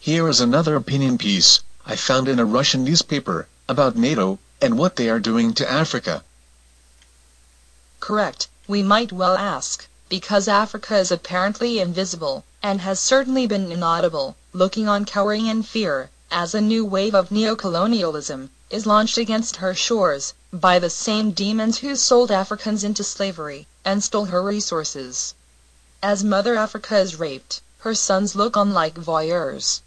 Here is another opinion piece I found in a Russian newspaper about NATO and what they are doing to Africa. Correct, we might well ask, because Africa is apparently invisible, and has certainly been inaudible, looking on cowering in fear, as a new wave of neocolonialism is launched against her shores, by the same demons who sold Africans into slavery, and stole her resources. As Mother Africa is raped, her sons look on like voyeurs.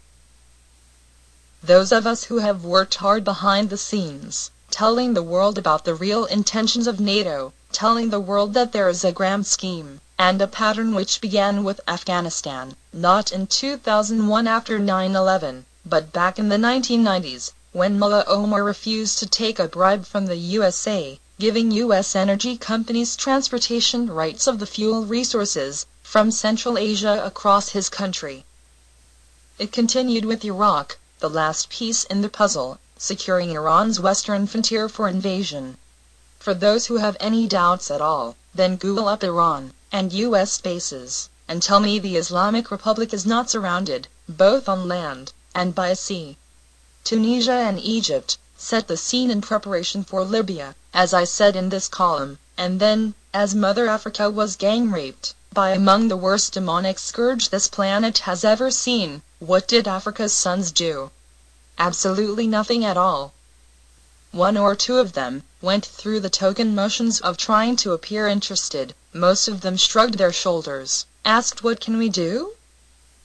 Those of us who have worked hard behind the scenes, telling the world about the real intentions of NATO, telling the world that there is a grand scheme, and a pattern which began with Afghanistan, not in 2001 after 9/11, but back in the 1990s, when Mullah Omar refused to take a bribe from the USA, giving U.S. energy companies transportation rights of the fuel resources from Central Asia across his country. It continued with Iraq, the last piece in the puzzle, securing Iran's western frontier for invasion. For those who have any doubts at all, then Google up Iran and U.S. bases, and tell me the Islamic Republic is not surrounded, both on land and by sea. Tunisia and Egypt set the scene in preparation for Libya, as I said in this column, and then, as Mother Africa was gang-raped by among the worst demonic scourge this planet has ever seen, what did Africa's sons do? Absolutely nothing at all. One or two of them went through the token motions of trying to appear interested. Most of them shrugged their shoulders, asked what can we do?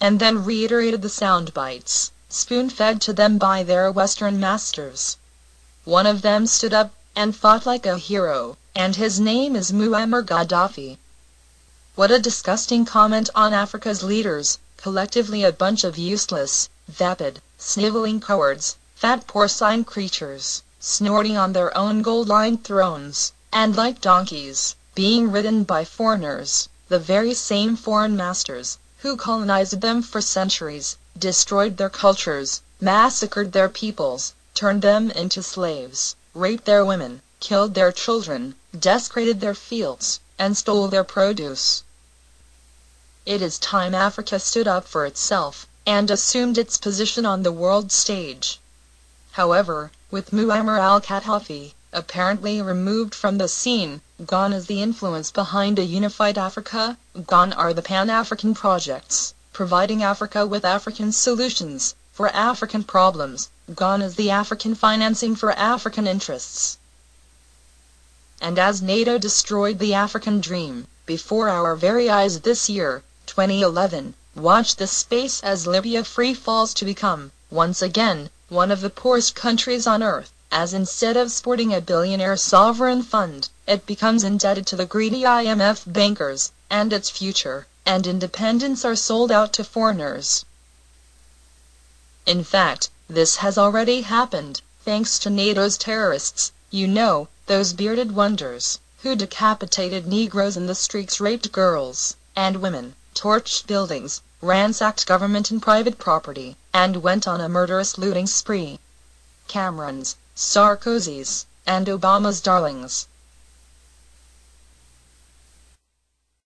And then reiterated the sound bites, spoon-fed to them by their Western masters. One of them stood up and fought like a hero, and his name is Muammar Gaddafi. What a disgusting comment on Africa's leaders, collectively a bunch of useless, vapid, sniveling cowards, fat porcine creatures, snorting on their own gold-lined thrones, and like donkeys, being ridden by foreigners, the very same foreign masters, who colonized them for centuries, destroyed their cultures, massacred their peoples, turned them into slaves, raped their women, killed their children, desecrated their fields, and stole their produce. It is time Africa stood up for itself, and assumed its position on the world stage. However, with Muammar al-Gaddafi apparently removed from the scene, gone is the influence behind a unified Africa, gone are the Pan-African projects, providing Africa with African solutions for African problems, gone is the African financing for African interests. And as NATO destroyed the African dream, before our very eyes this year, 2011, watch this space as Libya free falls to become, once again, one of the poorest countries on earth, as instead of sporting a billionaire sovereign fund, it becomes indebted to the greedy IMF bankers, and its future and independence are sold out to foreigners. In fact, this has already happened, thanks to NATO's terrorists, you know, those bearded wonders, who decapitated Negroes in the streets, raped girls and women, torched buildings, ransacked government and private property, and went on a murderous looting spree. Camerons, Sarkozys, and Obama's darlings,